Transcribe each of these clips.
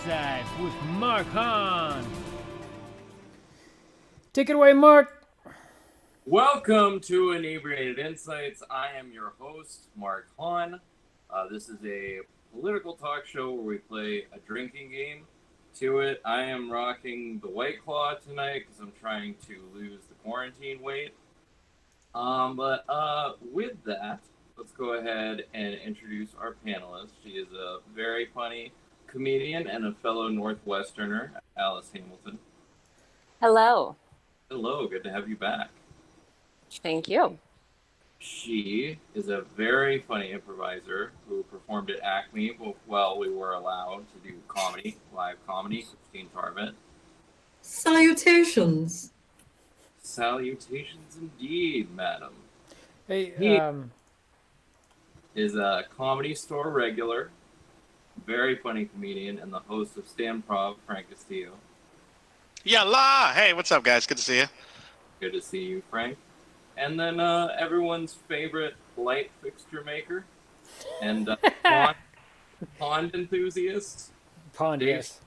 Insights with Mark Hahn. Take it away, Mark. Welcome to Inebriated Insights. I am your host, Mark Hahn. This is a political talk show where we play a drinking game. To it, I am rocking the White Claw tonight because I'm trying to lose the quarantine weight. But with that, let's go ahead and introduce our panelist. She is a very funny comedian and a fellow Northwesterner, Alice Hamilton. Hello. Hello, good to have you back. Thank you. She is a very funny improviser who performed at Acme while we were allowed to do comedy, live comedy, Christine Tarvett. Salutations. Salutations indeed, madam. Hey, He is a Comedy Store regular, very funny comedian, and the host of Stand Prov, Frank Castillo. Yalla! Hey, what's up, guys? Good to see you. Good to see you, Frank. And then everyone's favorite light fixture maker and pond enthusiast. Pond, Dave. yes.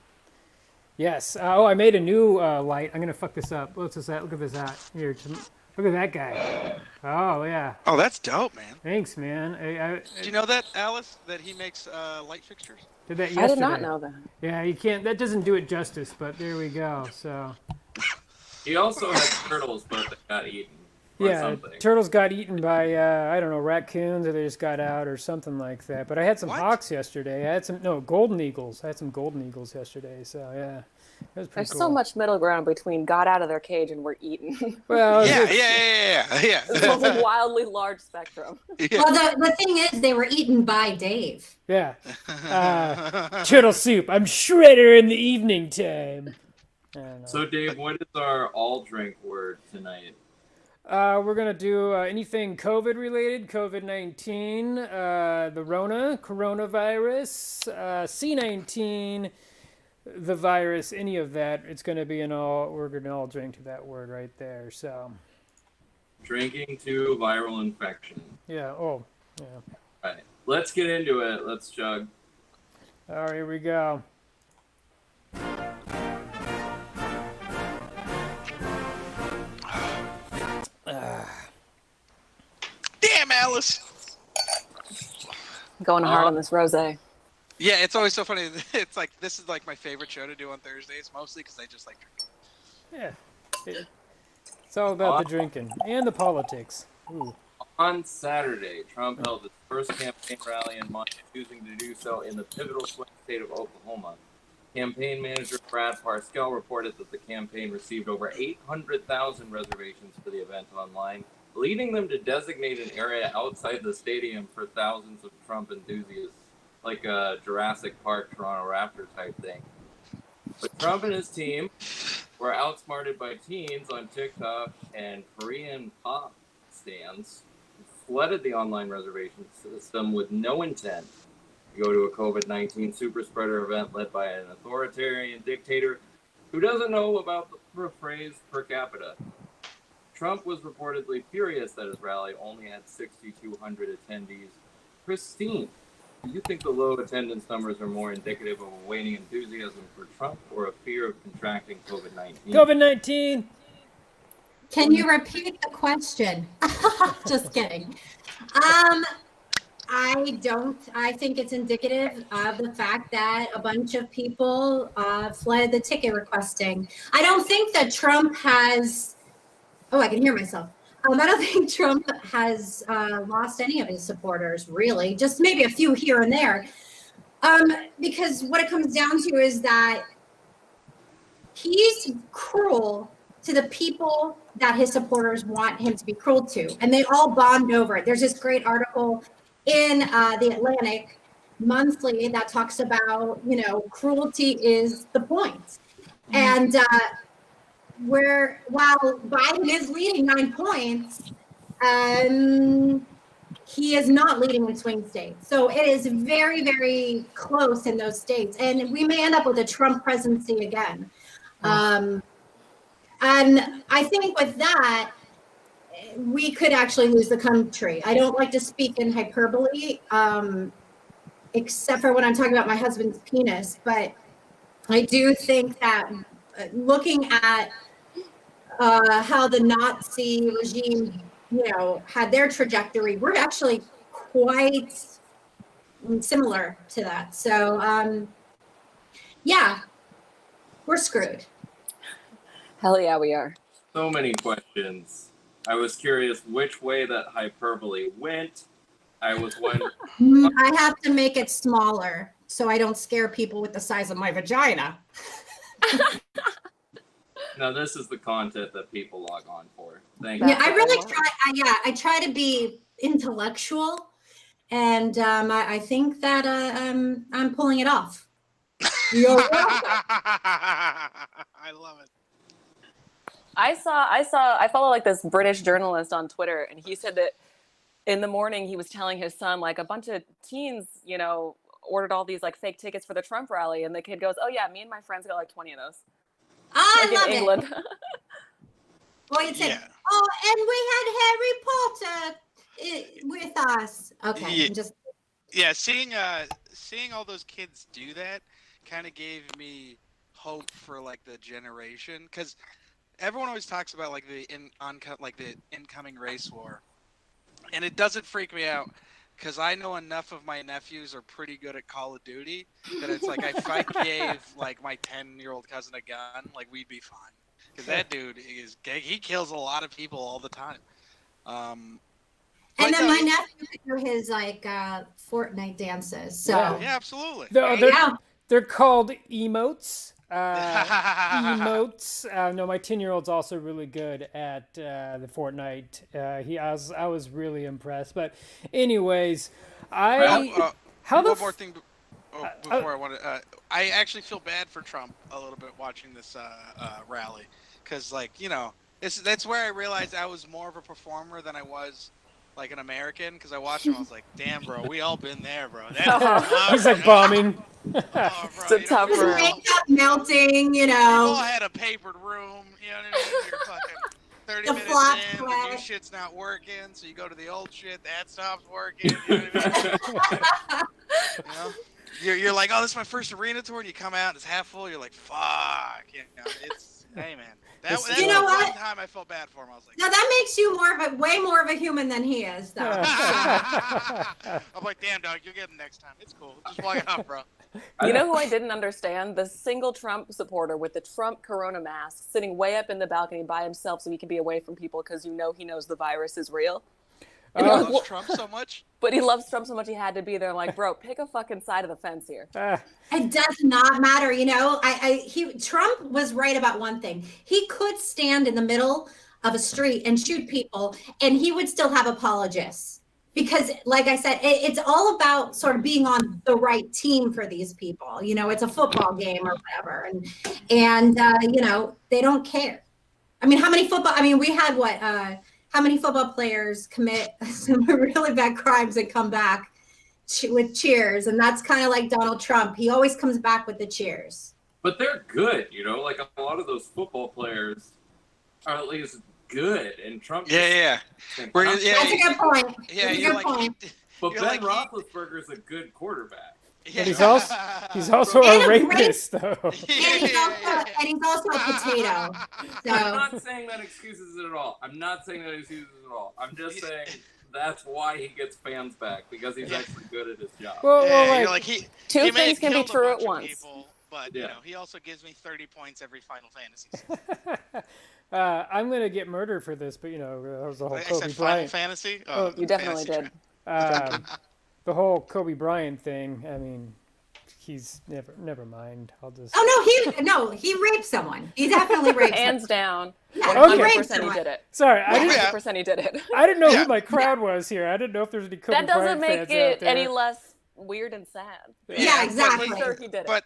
Yes. I made a new light. I'm going to fuck this up. What's this at? Look at this at. Here, look at that guy. Oh, yeah. Oh, that's dope, man. Thanks, man. Did you know that, Alice, that he makes light fixtures? Did that yesterday. I did not know that. Yeah, you can't. That doesn't do it justice, but there we go. So. He also has turtles, but they got eaten. Yeah, turtles got eaten by, I don't know, raccoons, or they just got out or something like that. But I had some hawks yesterday. I had golden eagles. I had some golden eagles yesterday, so yeah. That was pretty There's cool. so much middle ground between got out of their cage and were eaten. Well, Yeah. It's a wildly large spectrum. Yeah. Well, the thing is, they were eaten by Dave. Yeah. Turtle soup. I'm shredder in the evening time. I don't know. So, Dave, what is our all-drink word tonight? We're going to do anything COVID related, COVID-19, the coronavirus, C-19, the virus, any of that. It's going to be we're going to all drink to that word right there. So, Drinking to viral infection. yeah. Oh, yeah. All right, let's get into it. Let's chug. All right, here we go. Damn, Alice! Going hard on this rosé. Yeah, it's always so funny. It's like, this is like my favorite show to do on Thursdays, mostly because I just like drinking. Yeah. It's all about the drinking and the politics. Ooh. On Saturday, Trump held his first campaign rally in months, choosing to do so in the pivotal swing state of Oklahoma. Campaign manager Brad Parscale reported that the campaign received over 800,000 reservations for the event online, leading them to designate an area outside the stadium for thousands of Trump enthusiasts, like a Jurassic Park Toronto Raptor type thing. But Trump and his team were outsmarted by teens on TikTok and Korean pop stands who flooded the online reservation system with no intent to go to a COVID-19 super spreader event led by an authoritarian dictator who doesn't know about the phrase per capita. Trump was reportedly furious that his rally only had 6,200 attendees. Christine, do you think the low attendance numbers are more indicative of a waning enthusiasm for Trump or a fear of contracting COVID-19? COVID-19! Can you repeat the question? Just kidding. I think it's indicative of the fact that a bunch of people flooded the ticket requesting. I don't think that Trump has, I can hear myself. I don't think Trump has lost any of his supporters, really, just maybe a few here and there. Because what it comes down to is that he's cruel to the people that his supporters want him to be cruel to, and they all bond over it. There's this great article in the Atlantic Monthly that talks about, cruelty is the point. And while Biden is leading 9 points, he is not leading in swing states. So it is very, very close in those states. And we may end up with a Trump presidency again. And I think with that, we could actually lose the country. I don't like to speak in hyperbole, except for when I'm talking about my husband's penis. But I do think that looking at how the Nazi regime, had their trajectory, we're actually quite similar to that. So, yeah, we're screwed. Hell yeah, we are. So many questions. I was curious which way that hyperbole went. I was wondering. I have to make it smaller so I don't scare people with the size of my vagina. Now, this is the content that people log on for. Thank you. Yeah, I really try. I try to be intellectual, and I think that I'm pulling it off. You're welcome. I love it. I follow like this British journalist on Twitter, and he said that in the morning he was telling his son, like, a bunch of teens, ordered all these like fake tickets for the Trump rally, and the kid goes, "Oh yeah, me and my friends got like 20 of those." I Like love in England. it. Well, you said, Yeah. "Oh, and we had Harry Potter with us." Okay, Yeah. I'm just Yeah, seeing all those kids do that kind of gave me hope for like the generation, because everyone always talks about like the incoming race war, and it doesn't freak me out because I know enough of my nephews are pretty good at Call of Duty that it's like if I gave like my 10-year-old cousin a gun, like we'd be fine, because that dude he kills a lot of people all the time. and then my nephew could do his like Fortnite dances. So Yeah, absolutely. They're called emotes. Emotes. No, my 10-year-old's also really good at the Fortnite. I was really impressed. But anyways, One more thing before I want to. I actually feel bad for Trump a little bit watching this rally, because that's where I realized I was more of a performer than I was like an American, because I watched him. I was like, damn, bro, we all been there, bro. he's like bombing. Oh, bro, It's a tough his room. makeup melting, We've all had a papered room, you know what I mean? You're fucking 30 The minutes flop in, the sweat. new shit's not working, so you go to the old shit, that stops working, you know what I mean? You're like, oh, this is my first arena tour, and you come out and it's half full, you're like, fuck, it's, hey man. That's You know the what? one time I felt bad for him. I was like, now that makes you way more of a human than he is, though. I'm like, damn, dog, you'll get him next time. It's cool. Just walk it off, bro. You know who I didn't understand? The single Trump supporter with the Trump Corona mask sitting way up in the balcony by himself so he can be away from people because he knows the virus is real. He loves Trump so much. But he loves Trump so much he had to be there. I'm like, bro, pick a fucking side of the fence here. It does not matter, Trump was right about one thing. He could stand in the middle of a street and shoot people, and he would still have apologists. Because, like I said, it's all about sort of being on the right team for these people. It's a football game or whatever, and they don't care. I mean, we had how many football players commit some really bad crimes and come back with cheers? And that's kind of like Donald Trump. He always comes back with the cheers. But they're good, like a lot of those football players are at least good, and Trump. Yeah. That's a good point. Yeah, That's a good point. But you're Ben like, Roethlisberger's a good quarterback. Yeah. But he's also a rapist, though. And he's also a potato. I'm So not saying that excuses it at all. I'm just saying that's why he gets fans back, because he's actually good at his job. You're like, he Two may things have can be killed a true at bunch of once. people, but he also gives me 30 points every Final Fantasy. I'm gonna get murdered for this, but that was the whole I Kobe said Final Bryant. Fantasy. You definitely did. The whole Kobe Bryant thing. I mean, he's never mind. I'll just. he raped someone. He definitely raped Hands down. Yeah, 100% he did it. Sorry, 100% he did it. I didn't know who my crowd was here. I didn't know if there's any Kobe That doesn't Bryant make fans it out there. any less weird and sad. Yeah, exactly. I'm sure he did it. But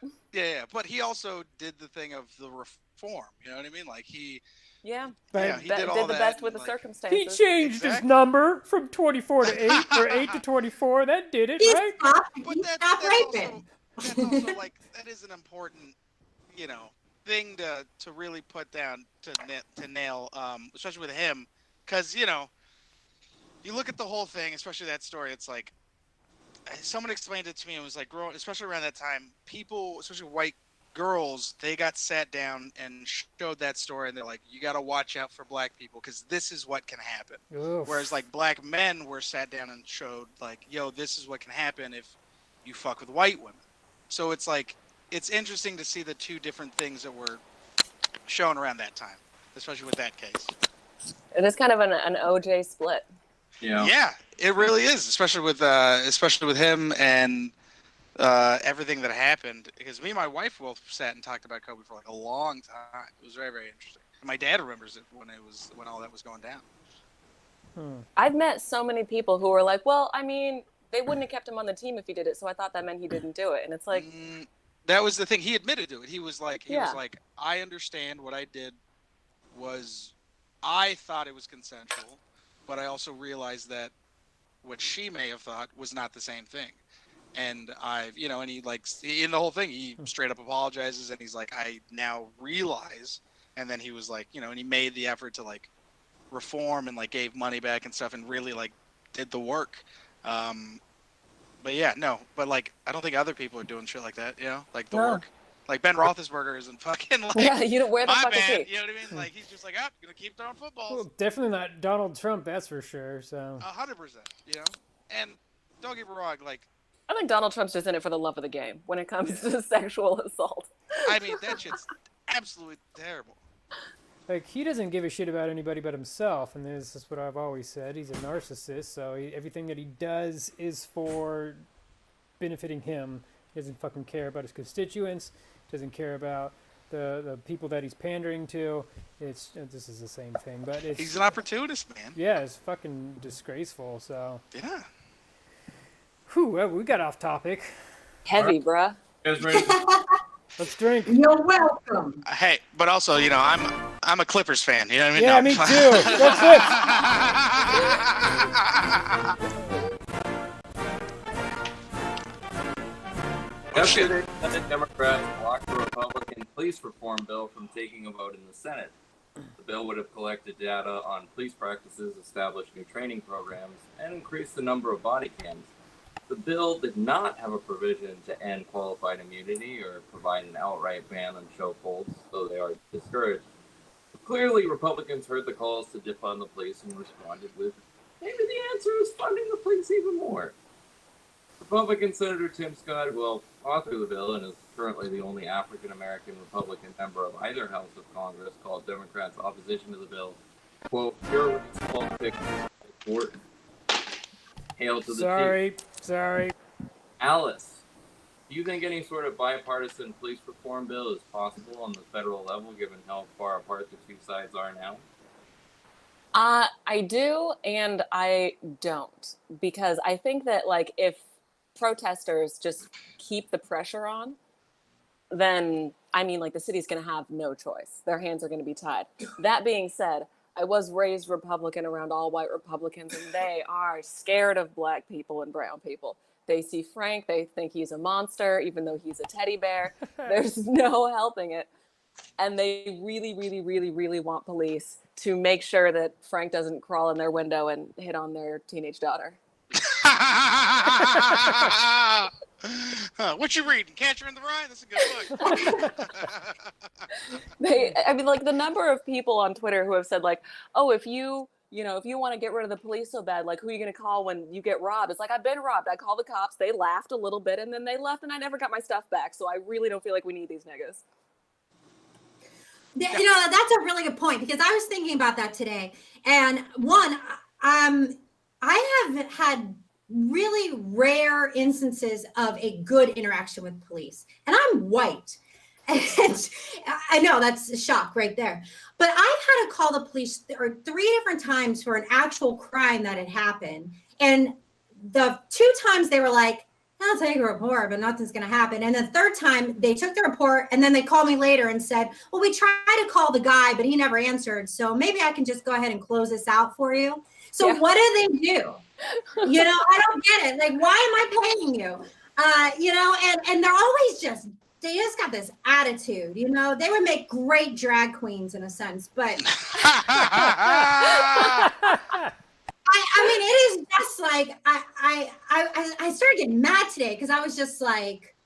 but he also did the thing of the reform. You know what I mean? Like he he did all the that, best with the like- circumstances. He changed his number from 24 to 8 or 8 to 24. That did it, He right? stopped raping. That's also like, that is an important, thing to really put down to nail, especially with him, because you look at the whole thing, especially that story. It's like someone explained it to me. It was like especially around that time, people, especially white girls, they got sat down and showed that story, and they're like, you got to watch out for black people because this is what can happen. Oof. Whereas like black men were sat down and showed like, yo, this is what can happen if you fuck with white women. So it's like, it's interesting to see the two different things that were shown around that time, especially with that case. It is kind of an OJ split. Yeah, it really is, especially with him and everything that happened. Because me and my wife both sat and talked about Kobe for like a long time. It was very, very interesting. And my dad remembers it when all that was going down. I've met so many people who were like, well, I mean, they wouldn't have kept him on the team if he did it, so I thought that meant he didn't do it. And it's like, that was the thing. He admitted to it. He was like, I understand what I did was, I thought it was consensual, but I also realized that what she may have thought was not the same thing. And and he like, in the whole thing, he straight up apologizes, and he's like, I now realize. And then he was like, and he made the effort to like reform and like gave money back and stuff and really like did the work. But yeah, no, but like, I don't think other people are doing shit like that, like the work. Like Ben Roethlisberger isn't fucking like, where the my fuck is bad, he? you know what I mean? Like, he's just like, gonna keep throwing footballs. Well, definitely not Donald Trump, that's for sure. So 100%, and don't get me wrong, like, I think Donald Trump's just in it for the love of the game when it comes to sexual assault. I mean, that shit's absolutely terrible. Like, he doesn't give a shit about anybody but himself, and this is what I've always said. He's a narcissist, so everything that he does is for benefiting him. He doesn't fucking care about his constituents. Doesn't care about the people that he's pandering to. This is the same thing, but he's an opportunist, man. Yeah, it's fucking disgraceful. So yeah. Whew, well, we got off topic. Heavy, bruh. Let's drink. You're welcome. Hey, but also, I'm a Clippers fan. You know what I mean? Yeah, me too. Go Clips. Yesterday, Senate Democrats blocked the Republican police reform bill from taking a vote in the Senate. The bill would have collected data on police practices, established new training programs, and increased the number of body cams. The bill did not have a provision to end qualified immunity or provide an outright ban on chokeholds, though they are discouraged. But clearly, Republicans heard the calls to defund the police and responded with, maybe the answer is funding the police even more. Republican Senator Tim Scott, who helped author the bill and is currently the only African-American Republican member of either House of Congress, called Democrats' opposition to the bill, quote, pure race politics important. Hail to the team. Sorry. Alice, do you think any sort of bipartisan police reform bill is possible on the federal level, given how far apart the two sides are now? I do, and I don't, because I think that like if protesters just keep the pressure on, then I mean, like the city's going to have no choice. Their hands are going to be tied. That being said, I was raised Republican around all white Republicans, and they are scared of black people and brown people. They see Frank, they think he's a monster, even though he's a teddy bear. There's no helping it. And they really, really, really, really want police to make sure that Frank doesn't crawl in their window and hit on their teenage daughter. What you reading? Catcher in the Rye? That's a good book. I mean, like the number of people on Twitter who have said like, oh, if you want to get rid of the police so bad, like who are you going to call when you get robbed? It's like, I've been robbed. I called the cops. They laughed a little bit and then they left and I never got my stuff back. So I really don't feel like we need these niggas. That's a really good point because I was thinking about that today. And one, I have had really rare instances of a good interaction with police, and I'm white. And I know that's a shock right there. But I've had to call the police 3 different times for an actual crime that had happened. And the 2 times they were like, I'll take a report, but nothing's going to happen. And the 3rd time they took the report and then they called me later and said, well, we tried to call the guy, but he never answered. So maybe I can just go ahead and close this out for you. So what do? I don't get it. Like, why am I paying you? And they're always they just got this attitude, they would make great drag queens in a sense, but I mean, it is just like, I started getting mad today because I was just like,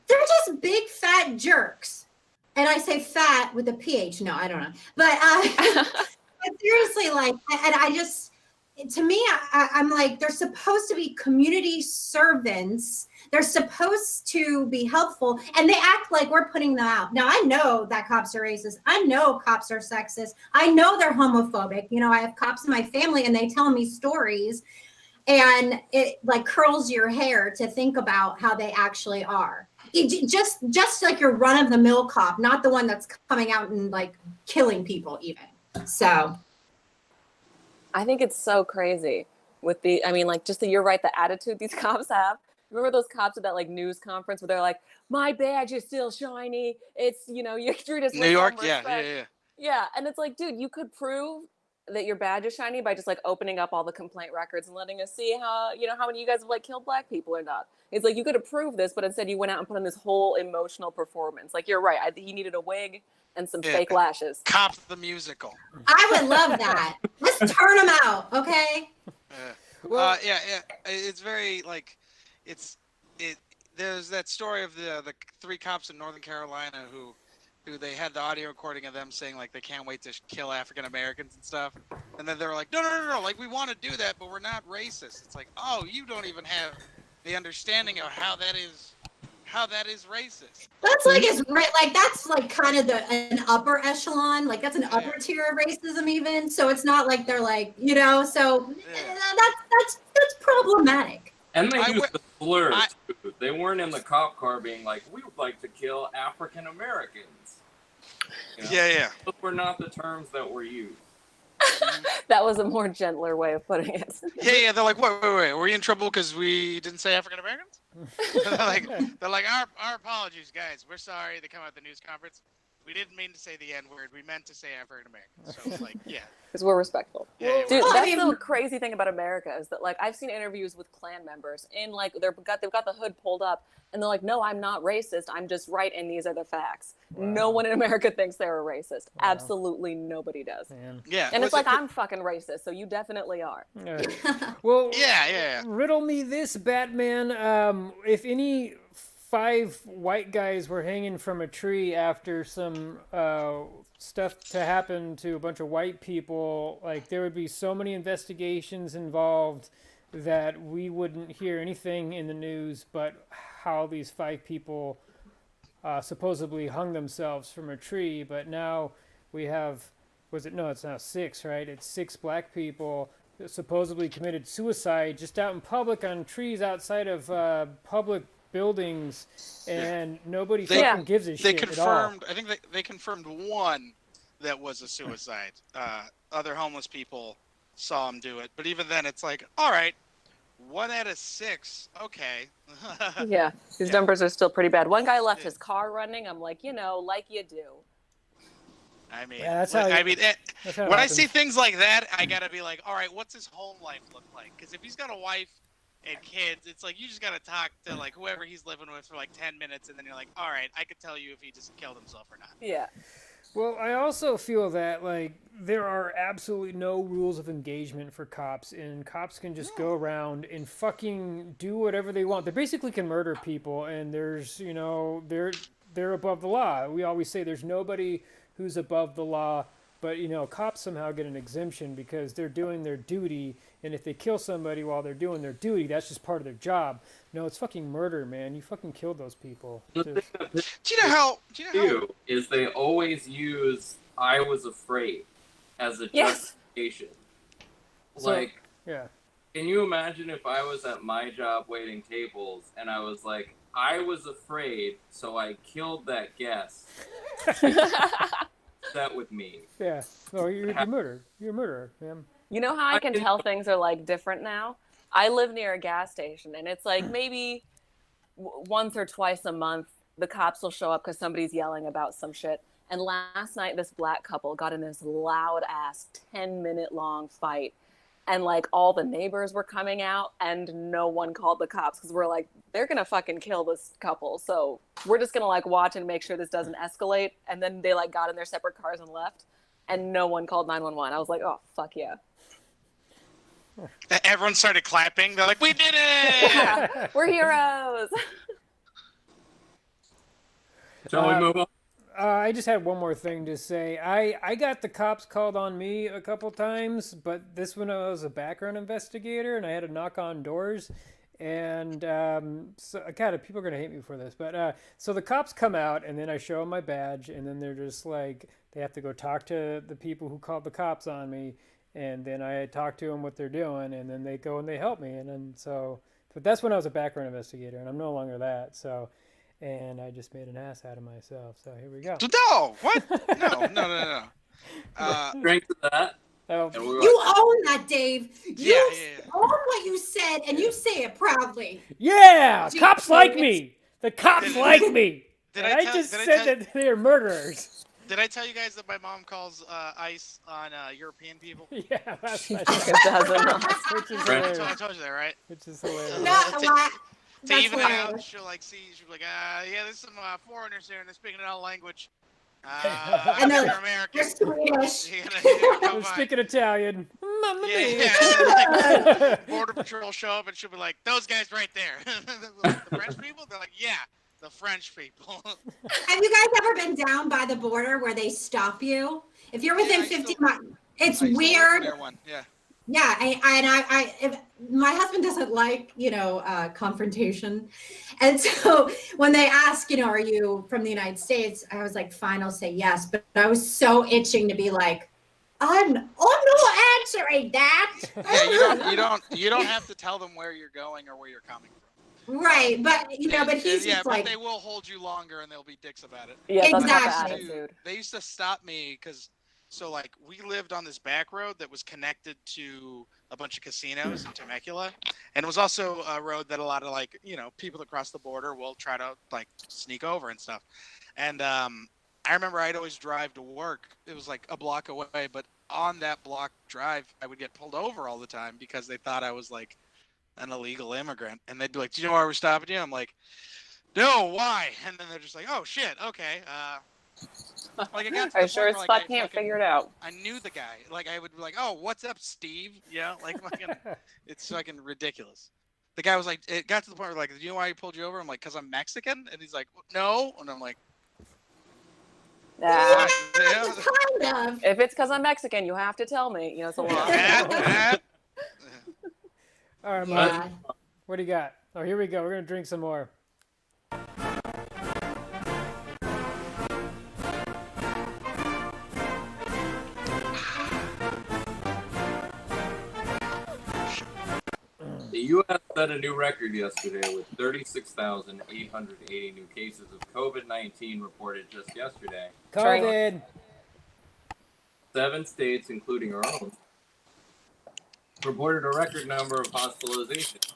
they're just big fat jerks. And I say fat with a PH. No, I don't know. But, but seriously, like, and I just, to me, I'm like, they're supposed to be community servants. They're supposed to be helpful, and they act like we're putting them out. Now, I know that cops are racist. I know cops are sexist. I know they're homophobic. You know, I have cops in my family, and they tell me stories, and it like curls your hair to think about how they actually are. Just like your run-of-the-mill cop, not the one that's coming out and like killing people even. So I think it's so crazy with the, I mean, like, just you're right, the attitude these cops have. Remember those cops at that like news conference where they're like, my badge is still shiny. It's, you know, you treat us with New York, some respect. yeah. Yeah, and it's like, dude, you could prove that your badge is shiny by just like opening up all the complaint records and letting us see how, you know, how many of you guys have like killed black people or not. It's like, you could have proved this, but instead you went out and put on this whole emotional performance. Like, you're right. He needed a wig and some fake lashes. Cops the musical. I would love that. Let's turn them out, okay? Yeah. It's very like, there's that story of the 3 cops in Northern Carolina who they had the audio recording of them saying like they can't wait to kill African Americans and stuff, and then they were like, no, like we want to do that, but we're not racist. It's like, oh, you don't even have the understanding of how that is racist. That's like like that's like kind of an upper echelon, like that's an upper tier of racism even. So it's not like they're like, you know, so that's problematic. And they used the slurs too. They weren't in the cop car being like, we would like to kill African Americans. You know? Yeah. Those were not the terms that were used. That was a more gentler way of putting it. Yeah. They're like, wait. Were you in trouble because we didn't say African Americans? they're like, our apologies, guys. We're sorry. They come out at the news conference. We didn't mean to say the N-word. We meant to say African Americans. So it's like, yeah. Because we're respectful. Yeah, Dude, that's the crazy thing about America is that like I've seen interviews with Klan members and like they've got the hood pulled up and they're like, no, I'm not racist. I'm just right, and these are the facts. Wow. No one in America thinks they're a racist. Wow. Absolutely nobody does. Man. Yeah. And it's like, I'm fucking racist, so you definitely are. Well, yeah. Riddle me this, Batman. If any 5 white guys were hanging from a tree after some stuff to happen to a bunch of white people, like there would be so many investigations involved that we wouldn't hear anything in the news but how these 5 people supposedly hung themselves from a tree. But now we have, it's now 6, right? It's 6 black people that supposedly committed suicide just out in public on trees outside of public buildings, and nobody fucking gives a shit at all. I think they confirmed 1 that was a suicide. Other homeless people saw him do it, but even then, it's like, all right, 1 out of 6, okay. Yeah, these numbers are still pretty bad. One guy left his car running. I'm like, like you do. I mean, when I see things like that, I gotta be like, all right, what's his home life look like? Because if he's got a wife and kids, it's like you just gotta talk to like whoever he's living with for like 10 minutes, and then you're like, all right, I could tell you if he just killed himself or not. Yeah. Well, I also feel that like there are absolutely no rules of engagement for cops, and cops can just go around and fucking do whatever they want. They basically can murder people, and there's, they're above the law. We always say there's nobody who's above the law, but cops somehow get an exemption because they're doing their duty, and if they kill somebody while they're doing their duty, that's just part of their job. No, it's fucking murder, man. You fucking killed those people. Do you know how is they always use "I was afraid" as a justification. Like, can you imagine if I was at my job waiting tables and I was like, I was afraid, so I killed that guest. That with me. Yeah. No, you're a murderer. You're a murderer, man. You know how I can tell things are like different now? I live near a gas station, and it's like maybe once or twice a month the cops will show up because somebody's yelling about some shit. And last night this black couple got in this loud ass 10-minute long fight, and like all the neighbors were coming out, and no one called the cops because we're like, they're gonna fucking kill this couple, so we're just gonna like watch and make sure this doesn't escalate. And then they like got in their separate cars and left, and no one called 911. I was like, oh fuck yeah. Everyone started clapping. They're like, we did it! Yeah, we're heroes. Shall we move on? I just had one more thing to say. I got the cops called on me a couple times, but this one I was a background investigator and I had to knock on doors. And so, God, people are going to hate me for this. But so the cops come out and then I show them my badge and then they're just like, they have to go talk to the people who called the cops on me. And then I talk to them what they're doing and then they go and they help me. And then so, but that's when I was a background investigator and I'm no longer that. So. And I just made an ass out of myself. So here we go. No, what? No. Drink to that. Oh, And we You own that, Dave. You Yeah. own what you said, and you say it proudly. yeah, Gee, cops like David. me. The cops like me. Did And I tell- just did I said tell- that they're murderers. Did I tell you guys that my mom calls ICE on European people? Yeah, that's It doesn't know. which is Right. I hilarious. told you that, right? Which is hilarious. No, what? To That's even it out, hilarious. she'll like see, she'll be like, yeah, there's some foreigners here and they're speaking another language. And They're they're American. You're Swedish. You gotta go I'm by. speaking Italian. Mamma Yeah, mia. yeah. Like, Border Patrol show up and she'll be like, those guys right there. The French people? They're like, yeah, the French people. Have you guys ever been down by the border where they stop you? If you're within I 50 still- miles, it's I used to live weird. near one. Yeah. Yeah, if my husband doesn't like, confrontation. And so when they ask, are you from the United States? I was like, fine, I'll say yes. But I was so itching to be like, I'm not answering that. Yeah, you don't have to tell them where you're going or where you're coming from. Right, but but he's yeah, just but like, they will hold you longer and they'll be dicks about it. Yeah, that's not the Exactly. attitude. They used to stop me because, so like we lived on this back road that was connected to a bunch of casinos in Temecula, and it was also a road that a lot of like people across the border will try to like sneak over and stuff. And I remember I'd always drive to work. It was like a block away, but on that block drive, I would get pulled over all the time because they thought I was like an illegal immigrant, and they'd be like, "Do you know why we're stopping you?" I'm like, "No, why?" And then they're just like, "Oh shit, okay." Like it got to I the sure point as where, like, fuck I can't fucking- figure it out. I knew the guy. Like I would be like, "Oh, what's up, Steve?" Like fucking, it's fucking ridiculous. The guy was like, it got to the point where like, "Do you know why he pulled you over?" I'm like, "Cause I'm Mexican," and he's like, "No," and I'm like, Yeah. "Yeah." kind of. If it's because I'm Mexican, you have to tell me. It's a law. All right, Mark. Yeah. What do you got? Oh, here we go. We're going to drink some more. The U.S. set a new record yesterday with 36,880 new cases of COVID-19 reported just yesterday. COVID. 7 states, including our own, reported a record number of hospitalizations.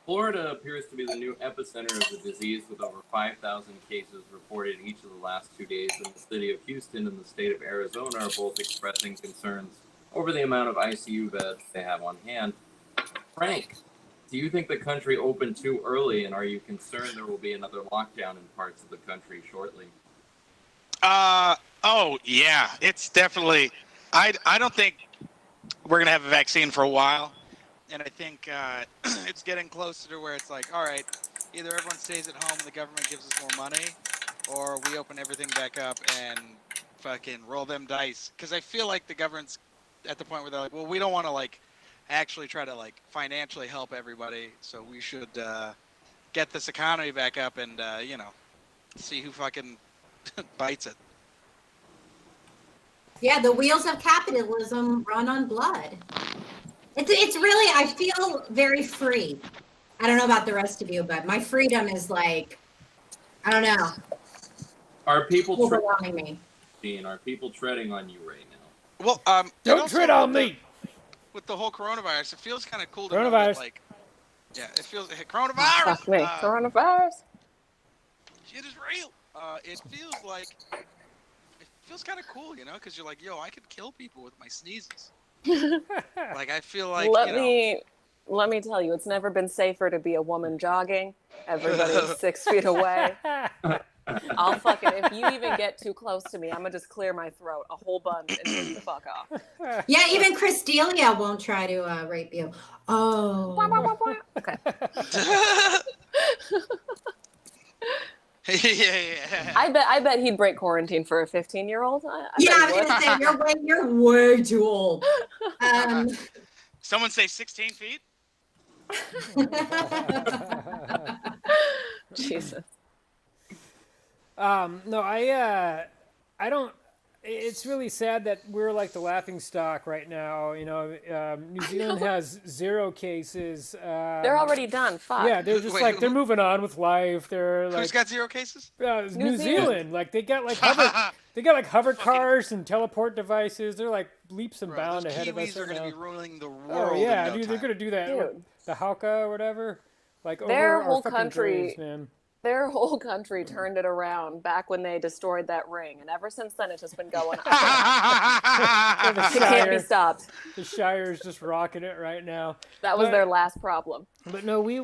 Florida appears to be the new epicenter of the disease, with over 5,000 cases reported each of the last 2 days, and the city of Houston and the state of Arizona are both expressing concerns over the amount of ICU beds they have on hand. Frank, do you think the country opened too early, and are you concerned there will be another lockdown in parts of the country shortly? Oh yeah, it's definitely. I don't think we're gonna have a vaccine for a while, and I think it's getting closer to where it's like, all right, either everyone stays at home and the government gives us more money, or we open everything back up and fucking roll them dice. Because I feel like the government's at the point where they're like, well, we don't want to like actually try to like financially help everybody, so we should get this economy back up and see who fucking bites it. Yeah, the wheels of capitalism run on blood. It's really, I feel very free. I don't know about the rest of you, but my freedom is like, I don't know, Are people overwhelming me. treading? Are people treading on you right now? Well, Don't also tread on with the- me. With the whole coronavirus, it feels kind of cool to know Coronavirus. that, like, yeah, it feels coronavirus. Fuck me. Coronavirus. Shit is real. It feels kind of cool, because you're like, yo, I could kill people with my sneezes. Like, I feel like, Let me tell you, it's never been safer to be a woman jogging. Everybody's 6 feet away. I'll fucking, if you even get too close to me, I'm gonna just clear my throat a whole bunch and just the fuck off. Yeah, even Chris D'Elia won't try to rape you. Oh. Okay. Yeah. I bet he'd break quarantine for a 15-year-old. Yeah, I was gonna say you're way too old. Someone say 16 feet. Jesus. No, I don't. It's really sad that we're like the laughing stock right now. You know, New Zealand has 0 cases. They're already done. Fuck. Yeah, they're just Wait, like they're moving on with life. They're Who's like got 0 cases? New Zealand. Like they got like hover cars and teleport devices. They're like leaps and Bro, bounds those ahead of us Kiwis are right going to now. be ruling the world. Oh yeah, in no dude, they're time. gonna do that. Dude. The Hauka or whatever. Like Their over whole our fucking country- graves, man. Their whole country turned it around back when they destroyed that ring, and ever since then it's just been going up. It can't be stopped. The Shire's just rocking it right now. That was But- their last problem. But no, we're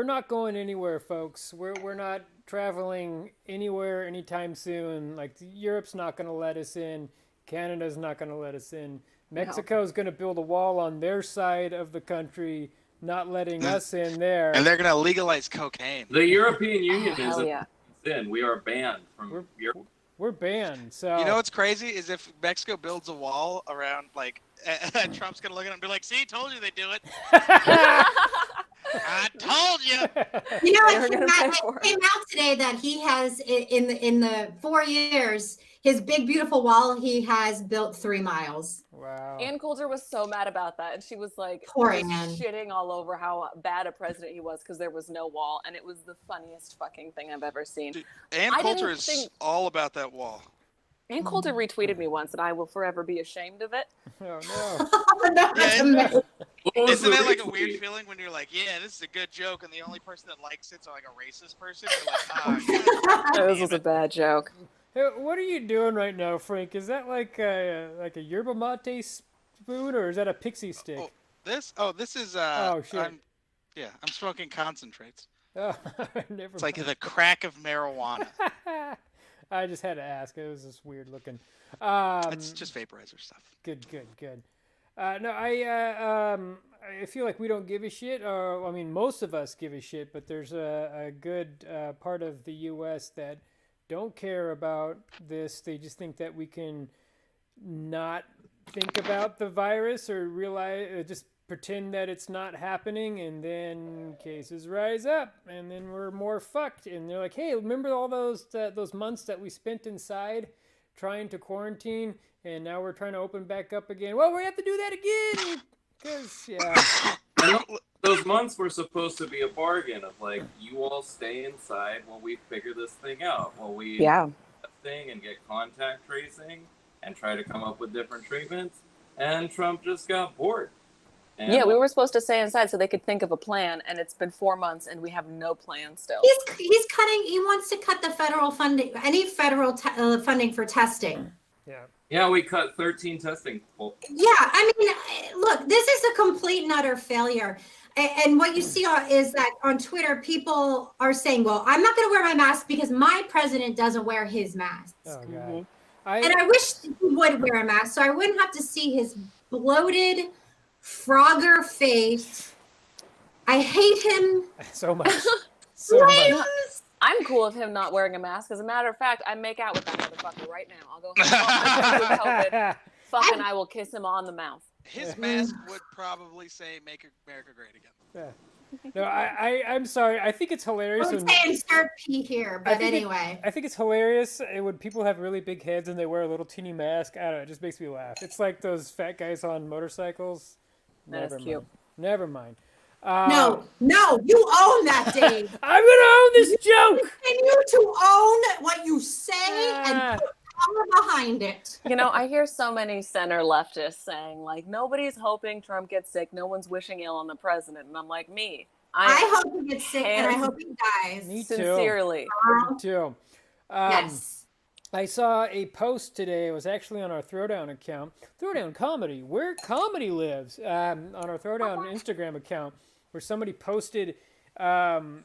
not going anywhere, folks. We're not traveling anywhere anytime soon. Like Europe's not going to let us in. Canada's not going to let us in. Mexico's going to build a wall on their side of the country, not letting us in there. And they're going to legalize cocaine. The European Union Hell is yeah. in. We are banned from Europe. We're banned. So You know what's crazy is if Mexico builds a wall around, like, Trump's going to look at it and be like, see, told you they do it. I told you. You know, They were gonna pay for it came out today that he has in the 4 years, his big beautiful wall, he has built 3 miles. wow. Ann Coulter was so mad about that, and she was like Poor just Ann. shitting all over how bad a president he was because there was no wall, and it was the funniest fucking thing I've ever seen. Dude, Ann I Coulter didn't is think- all about that wall. Ann Coulter retweeted me once, and I will forever be ashamed of it. Oh no. That was Yeah, amazing. What was Isn't the that like a retweet? weird feeling when you're like, yeah, this is a good joke, and the only person that likes it's like a racist person? You're like, This was a bad joke. Hey, what are you doing right now, Frank? Is that like a yerba mate spoon or is that a pixie stick? Oh, this is Oh, shit. I'm smoking concentrates. Oh, never It's like mind. the crack of marijuana. I just had to ask. It was just weird looking. It's just vaporizer stuff. Good. No, I feel like we don't give a shit. I mean, most of us give a shit, but there's a good part of the U.S. that don't care about this. They just think that we can not think about the virus or realize, just pretend that it's not happening, and then cases rise up, and then we're more fucked. And they're like, "Hey, remember all those months that we spent inside trying to quarantine, and now we're trying to open back up again? Well, we have to do that again because And those months were supposed to be a bargain of like, you all stay inside while we figure this thing out, while we testing and get contact tracing and try to come up with different treatments. And Trump just got bored. And Yeah, we were supposed to stay inside so they could think of a plan, and it's been 4 months, and we have no plan still. He's cutting. He wants to cut the federal funding, any federal funding for testing. Yeah, we cut 13 testing. Yeah, I mean, look, this is a complete and utter failure. And what you see is that on Twitter, people are saying, well, I'm not going to wear my mask because my president doesn't wear his mask. oh god. Mhm. And I wish he would wear a mask so I wouldn't have to see his bloated Frogger face. I hate him. So much. So much. Flames. I'm cool with him not wearing a mask. As a matter of fact, I make out with that motherfucker right now. I'll go home with COVID. Fucking I will kiss him on the mouth. His mask would probably say "Make America Great Again." No, I'm sorry. I think it's I hilarious would when say insert P here, but think anyway. I think it's hilarious when people have really big heads and they wear a little teeny mask. I don't know. It just makes me laugh. It's like those fat guys on motorcycles. That is cute. Never mind. No, you own that, Dave. I'm gonna own this joke. Continue to own what you say and put power behind it. You know, I hear so many center leftists saying, like, nobody's hoping Trump gets sick. No one's wishing ill on the president. And I'm like, I hope he gets sick and I hope he dies. Me too. sincerely. Me too. Yes. I saw a post today. It was actually on our Throwdown account, Throwdown Comedy, where comedy lives, on our Throwdown Instagram account, where somebody posted 5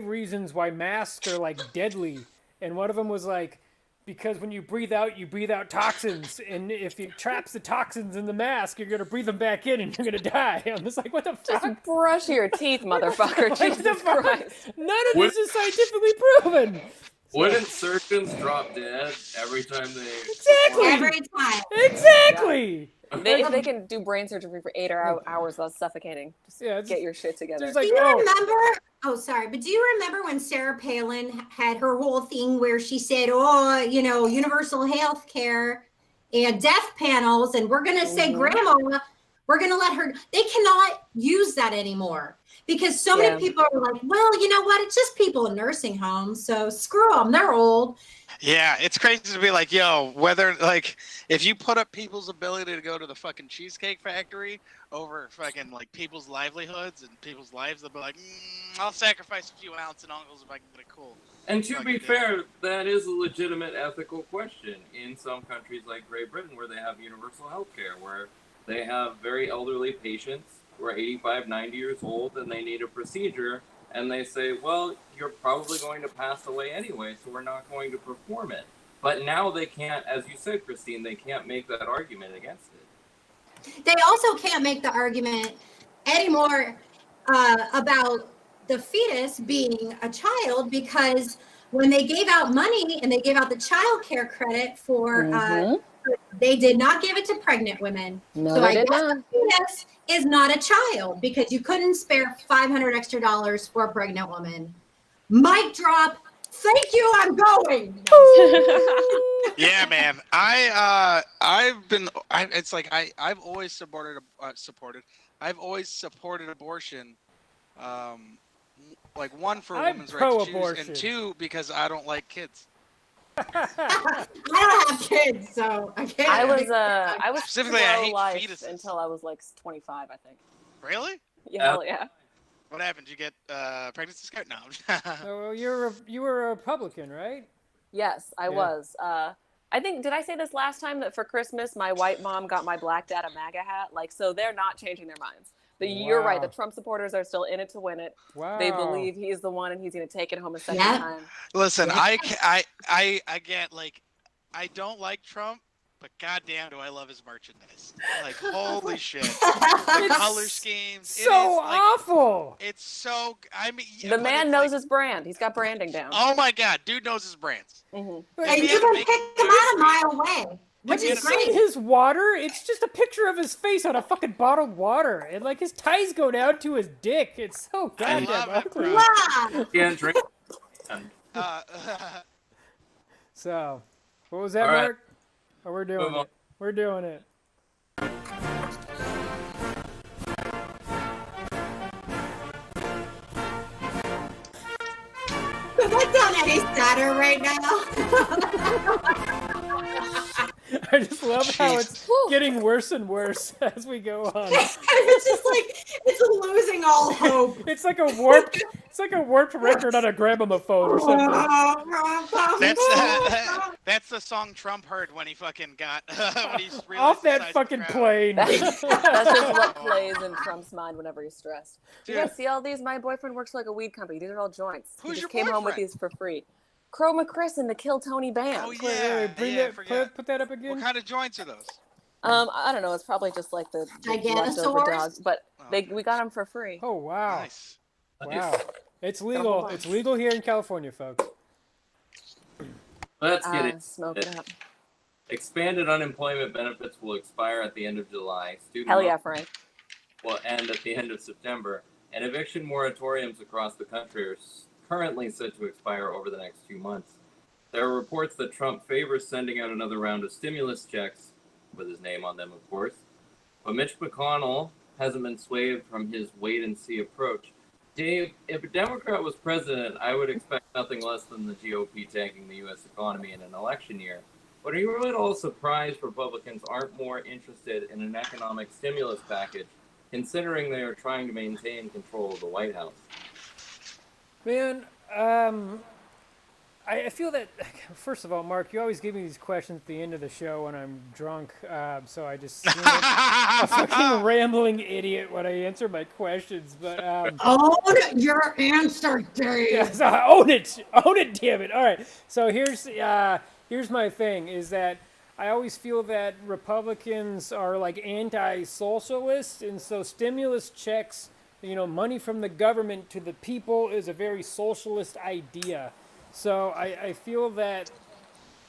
reasons why masks are like deadly, and one of them was like, because when you breathe out toxins, and if it traps the toxins in the mask, you're gonna breathe them back in, and you're gonna die. I'm just like, what the fuck? Just brush your teeth, motherfucker. What the Jesus fuck? Christ. None of this is scientifically proven. Wouldn't surgeons drop dead every time they? Exactly. Every time. Exactly. If they can do brain surgery for 8 hours without suffocating, just get your shit together. Just like, Do you remember? Oh, sorry, but do you remember when Sarah Palin had her whole thing where she said, "Oh, universal health care and death panels, and we're going to say grandma, we're going to let her." They cannot use that anymore because so many people are like, "Well, you know what? It's just people in nursing homes, so screw them. They're old." Yeah, it's crazy to be like, yo, whether like if you put up people's ability to go to the fucking Cheesecake Factory over fucking like people's livelihoods and people's lives, they'll be like, I'll sacrifice a few ounce and uncles if I can get it cool. And to be fair, that is a legitimate ethical question in some countries like Great Britain, where they have universal health care, where they have very elderly patients who are 85, 90 years old, and they need a procedure. And they say, well, you're probably going to pass away anyway, so we're not going to perform it. But now they can't, as you said, Christine, they can't make that argument against it. They also can't make the argument anymore about the fetus being a child, because when they gave out money and they gave out the child care credit for, they did not give it to pregnant women. No, so they I did guess not. the fetus is not a child because you couldn't spare $500 extra for a pregnant woman. Mic drop. Thank you. I'm going. Yeah, man. I've always supported abortion. Like one for women's right to choose, and two because I don't like kids. I don't have kids, so I can't. I was Specifically, I hate pro-life fetuses. until I was like 25, I think. Really? Yeah, hell yeah. What happened? Did you get pregnancy scare? No. So you were a Republican, right? Yes, I was. I think, did I say this last time that for Christmas my white mom got my black dad a MAGA hat? Like, so they're not changing their minds. You're right. The Trump supporters are still in it to win it. Wow. They believe he's the one and he's going to take it home a second time. Listen, I get like, I don't like Trump, but goddamn, do I love his merchandise? Like, holy shit, the color schemes. So awful. It's so. I mean, the man knows his brand. He's got branding down. Oh my god, dude knows his brands. And you can pick him out a mile away. Have you seen his water? It's just a picture of his face on a fucking bottled water, and like his ties go down to his dick. It's so goddamn ugly. Can't drink. So, what was that, Mark? Oh, we're doing it. We're doing it. What's on Eddie's Saturn right now? I just love how it's getting worse and worse as we go on. It's just like it's losing all hope. It's like a warped record on a gramophone or something. That's the song Trump heard when he fucking got when he's off that fucking plane. That's just what plays in Trump's mind whenever he's stressed. You guys see all these? My boyfriend works for like a weed company. These are all joints. Who's he just your came home with these for free. Chroma Chris and the Kill Tony band. Oh yeah, Put that up again. What kind of joints are those? I don't know. It's probably just like the leftover dogs, but we got them for free. Oh wow! Nice. Wow, it's legal. It's legal here in California, folks. Let's get it. Smoke it up. Expanded unemployment benefits will expire at the end of July. Hell yeah, Frank. Will end at the end of September, and eviction moratoriums across the country are currently set to expire over the next few months. There are reports that Trump favors sending out another round of stimulus checks, with his name on them, of course. But Mitch McConnell hasn't been swayed from his wait-and-see approach. Dave, if a Democrat was president, I would expect nothing less than the GOP tanking the U.S. economy in an election year. But are you really at all surprised Republicans aren't more interested in an economic stimulus package, considering they are trying to maintain control of the White House? Man, I feel that, first of all, Mark, you always give me these questions at the end of the show when I'm drunk, so I just seem like a fucking rambling idiot when I answer my questions, but... Own your answer, Dave! Yes, own it, damn it! All right, so here's here's my thing is that I always feel that Republicans are like anti-socialist, and so stimulus checks, money from the government to the people is a very socialist idea. So I feel that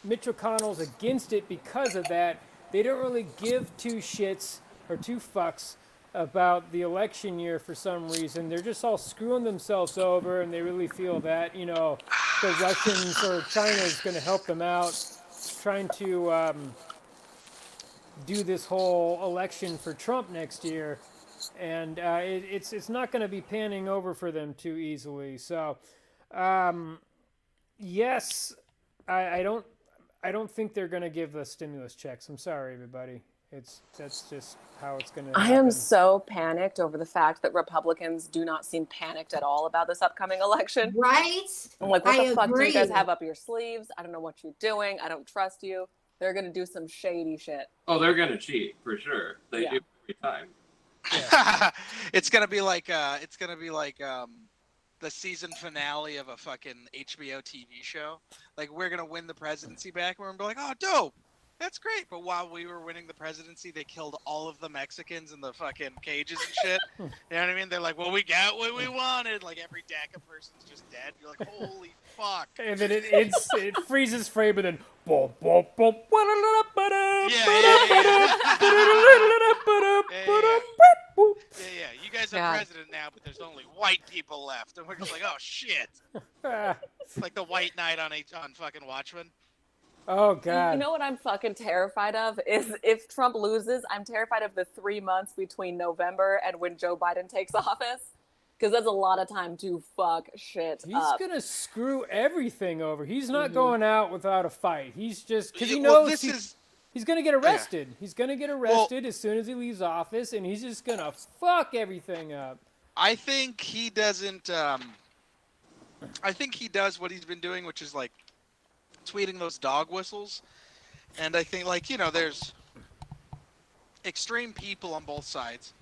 Mitch McConnell's against it because of that. They don't really give two shits or two fucks about the election year for some reason. They're just all screwing themselves over, and they really feel that, the Russians or China is going to help them out trying to do this whole election for Trump next year. And it's not going to be panning over for them too easily. So, yes, I don't think they're going to give the stimulus checks. I'm sorry, everybody. That's just how it's going to happen. I am so panicked over the fact that Republicans do not seem panicked at all about this upcoming election. Right? I'm like, what the fuck do you guys agree. have up your sleeves? I don't know what you're doing. I don't trust you. They're going to do some shady shit. Oh, they're gonna cheat for sure. They Yeah. do every time. It's gonna be like the season finale of a fucking HBO TV show. Like, we're gonna win the presidency back, and we're gonna be like, oh, dope, that's great. But while we were winning the presidency, they killed all of the Mexicans in the fucking cages and shit. You know what I mean? They're like, well, we got what we wanted. Like, every DACA person's just dead. You're like, holy fuck. And then it freezes frame, and then boom, boom, boom. Yeah. You guys are God. president now, but there's only white people left, and we're just like, oh shit. It's like the White Knight on fucking Watchmen. Oh God. You know what I'm fucking terrified of is if Trump loses, I'm terrified of the 3 months between November and when Joe Biden takes office. Because that's a lot of time to fuck shit He's up. gonna screw everything over. He's not going out without a fight. He's just because he Well, knows he's gonna get arrested. He's gonna get arrested as soon as he leaves office, and he's just gonna fuck everything up. I think he doesn't. I think he does what he's been doing, which is like tweeting those dog whistles. And I think, like, there's extreme people on both sides.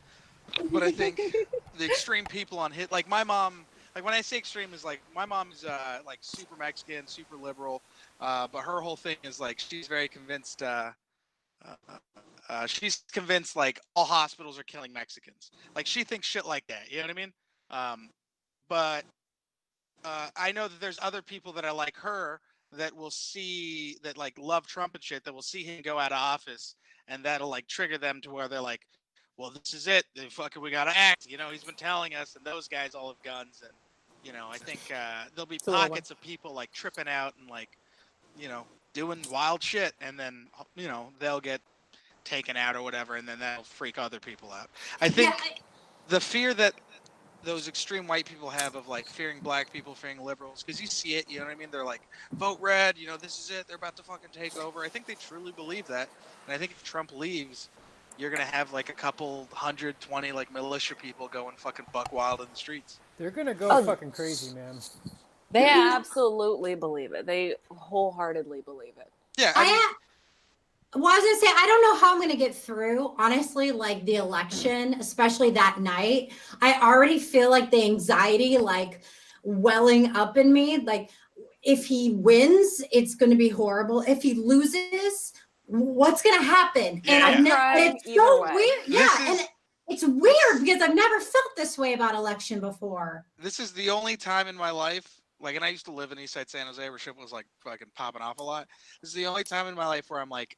But I think the extreme people on like my mom, like when I say extreme is like my mom's like super Mexican, super liberal, but her whole thing is like she's very convinced. She's convinced like all hospitals are killing Mexicans. Like she thinks shit like that. You know what I mean? But I know that there's other people that are like her that will see that like love Trump and shit that will see him go out of office, and that'll like trigger them to where they're like, well, this is it. We gotta act. He's been telling us, and those guys all have guns, and I think there'll be pockets of people like tripping out and like, doing wild shit, and then they'll get taken out or whatever, and then that'll freak other people out. I think the fear that those extreme white people have of like fearing black people, fearing liberals, because you see it, you know what I mean? They're like, vote red, this is it. They're about to fucking take over. I think they truly believe that, and I think if Trump leaves, you're gonna have like a couple 120 like militia people going fucking buck wild in the streets. They're gonna go fucking crazy, man. They absolutely believe it. They wholeheartedly believe it. Yeah, Well, I was gonna say, I don't know how I'm gonna get through, honestly, like the election, especially that night. I already feel like the anxiety like welling up in me. Like if he wins, it's gonna be horrible. If he loses, what's gonna happen? Yeah. And it's so way. weird. Yeah, and it's weird because I've never felt this way about election before. This is the only time in my life, like, and I used to live in Eastside San Jose where shit was like fucking popping off a lot. This is the only time in my life where I'm like,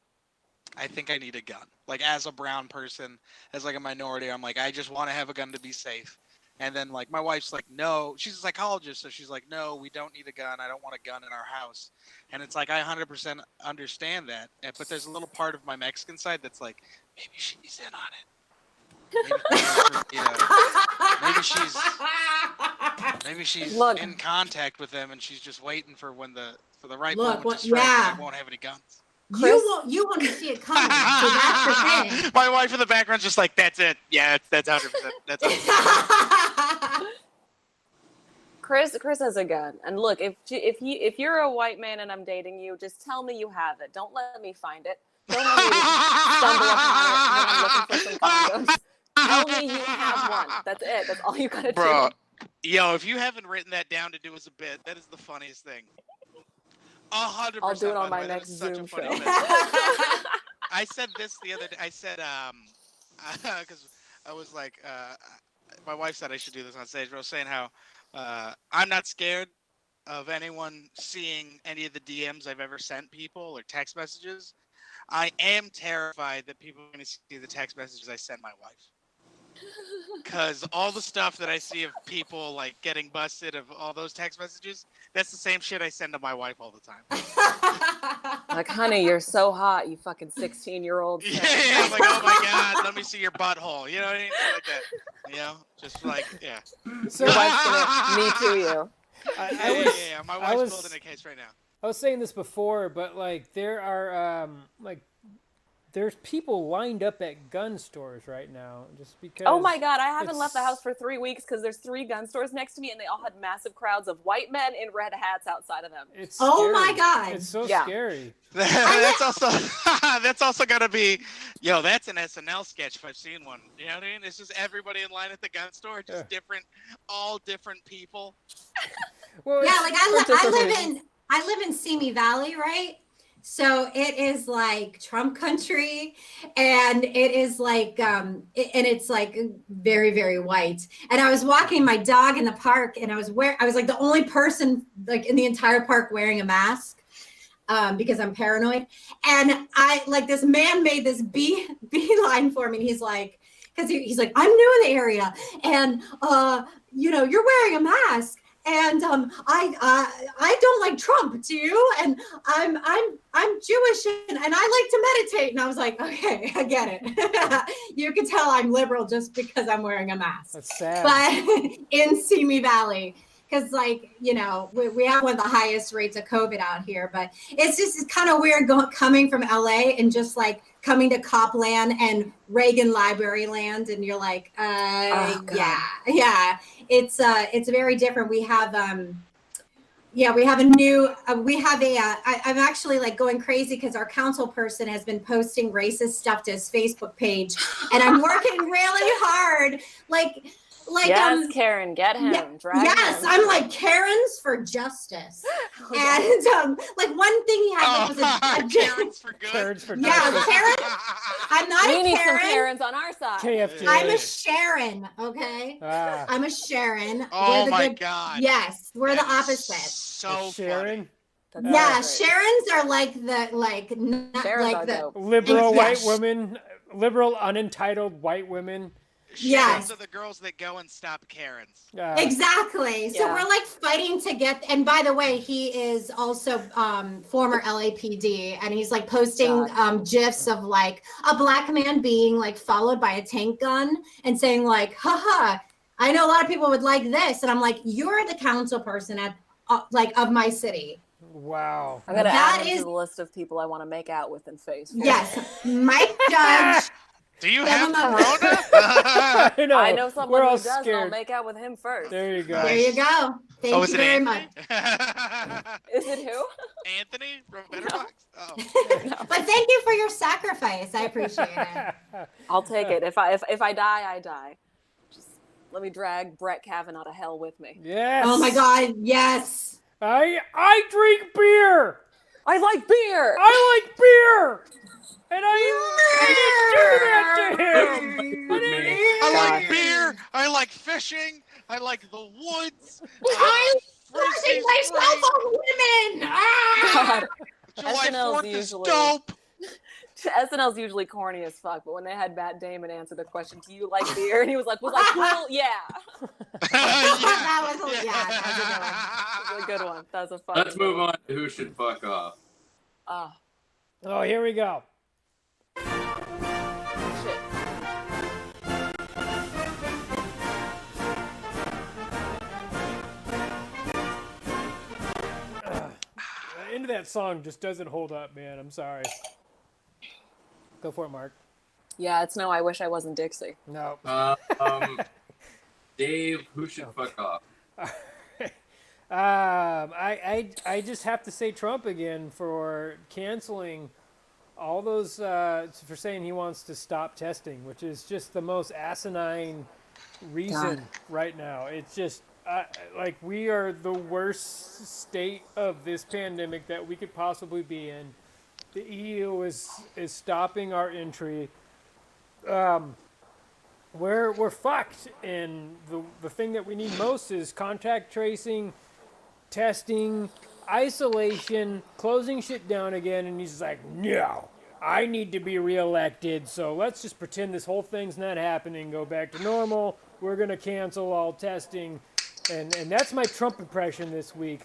I think I need a gun. Like, as a brown person, as like a minority, I'm like, I just want to have a gun to be safe. And then like my wife's like, no, she's a psychologist, so she's like, no, we don't need a gun. I don't want a gun in our house. And it's like, I 100% understand that. But there's a little part of my Mexican side that's like, maybe she's in on it. Maybe she's in contact with them, and she's just waiting for the right moment to strike. And I won't have any guns. You won't see it coming. So that's the thing. My wife in the background's just like, that's it. Yeah, that's 100%. That's 100%. Chris has a gun, and look, if you're a white man and I'm dating you, just tell me you have it. Don't let me find it. Don't let me stumble upon it when I'm looking for some condoms. Tell me you have one. That's it. That's all you gotta Bro, do. yo, if you haven't written that down to do as a bit, that is the funniest thing. 100%. I'll do it on by the my way. That next is such Zoom a funny show. message. I said this the other day. I said, because I was like, my wife said I should do this on stage. But I was saying how I'm not scared of anyone seeing any of the DMs I've ever sent people or text messages. I am terrified that people are going to see the text messages I send my wife. Because all the stuff that I see of people like getting busted of all those text messages, that's the same shit I send to my wife all the time. Like, honey, you're so hot, you fucking 16-year-old. Yeah, I'm like, oh my god, let me see your butthole. You know what I mean? Shit like that. You know, just like, yeah. So Your wife's gonna me too you. Yeah. My wife's building a case right now. I was saying this before, but like there are there's people lined up at gun stores right now just because. Oh my god, I haven't left the house for 3 weeks because there's 3 gun stores next to me, and they all had massive crowds of white men in red hats outside of them. It's Oh scary. my god, It's so Yeah. scary. That's also gonna be, that's an SNL sketch if I've seen one. You know what I mean? It's just everybody in line at the gun store, just all different people. Well, yeah, like I live in Simi Valley, right? So it is like Trump country, and it is like and it's like very, very white. And I was walking my dog in the park, and I was like the only person like in the entire park wearing a mask because I'm paranoid. And I like this man made this beeline for me. And he's like, because he's like, I'm new in the area, and you're wearing a mask. And I don't like Trump, do you? And I'm Jewish and I like to meditate. And I was like, okay, I get it. You can tell I'm liberal just because I'm wearing a mask. That's sad. But in Simi Valley, because we have one of the highest rates of COVID out here, but it's kind of weird coming from LA and just like coming to Copland and Reagan Library Land, and you're like, yeah. It's very different. We have I'm actually like going crazy because our council person has been posting racist stuff to his Facebook page, and I'm working really hard. Yes, Karen, get him. Drag yes, him. I'm like Karens for justice. And like one thing he had was a Karens for good. Karens for yeah, justice. Karen. I'm not we a need Karen. some Karens on our side. KFJ. I'm a Sharon, okay? Ah. I'm a Sharon. Oh my god. Yes, we're the That is opposite. So Sharon. That's Yeah, great. Sharons are Sharons are dope. Liberal Yeah. white women, liberal unentitled white women. Sharons Yes. are the girls that go and stop Karens. Exactly. So Yeah. we're like fighting to get. And by the way, he is also former LAPD, and he's like posting gifs of like a black man being like followed by a tank gun and saying like, haha, I know a lot of people would like this, and I'm like, you're the council person at of my city. Wow. I'm gonna That add him is- to the list of people I want to make out with in Facebook. Yes, Mike Judge. Do you Never have mind. corona? I know someone We're who all does, and I'll scared. make out with him first. There you go. There you go. Thank is you it very Anthony? much. Is it who? Anthony from Better Box? Oh. But thank you for your sacrifice. I appreciate it. I'll take it. If I die, I die. Just let me drag Brett Kavanaugh to hell with me. Yes. Oh my God, yes. I drink beer. I like beer. I like beer. And I didn't do that to him. I like beer. I like fishing. I like the woods. I'm Frisbee forcing myself spring. on women. Ah! God. July SNL's 4th is usually- dope. SNL's usually corny as fuck, but when they had Matt Damon answer the question, "Do you like beer?" and he was like, "Cool, yeah." That was That was a good one. That was a fun. Let's move on to who should fuck off. Oh, here we go. Shit. The end of that song just doesn't hold up, man. I'm sorry. Go for it, Mark. Yeah, it's no. I wish I wasn't Dixie. No. Dave, who should fuck off? I just have to say Trump again for canceling all those for saying he wants to stop testing, which is just the most asinine reason right now. It's just like we are the worst state of this pandemic that we could possibly be in. The EU is stopping our entry. We're fucked, and the thing that we need most is contact tracing, testing, isolation, closing shit down again. And he's like, no, I need to be reelected, so let's just pretend this whole thing's not happening, go back to normal. We're gonna cancel all testing, and that's my Trump impression this week.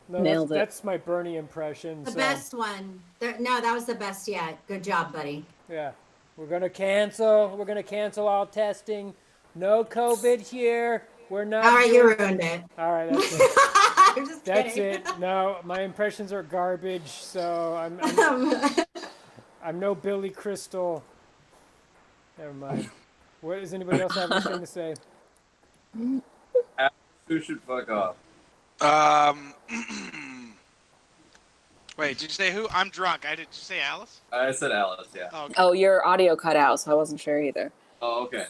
No, Nailed it. that's my Bernie impression. The so, best one. No, that was the best yet. Good job, buddy. Yeah, we're gonna cancel. We're gonna cancel all testing. No COVID here. We're not. All right, you ruined it. All right, that's it. I'm just That's kidding. it. No, my impressions are garbage. So I'm no Billy Crystal. Never mind. What does anybody else have anything to say? Who should fuck off? Wait, did you say who? I'm drunk. Did you say Alice? I said Alice, yeah. Oh, okay. Oh, your audio cut out, so I wasn't sure either. Oh, okay.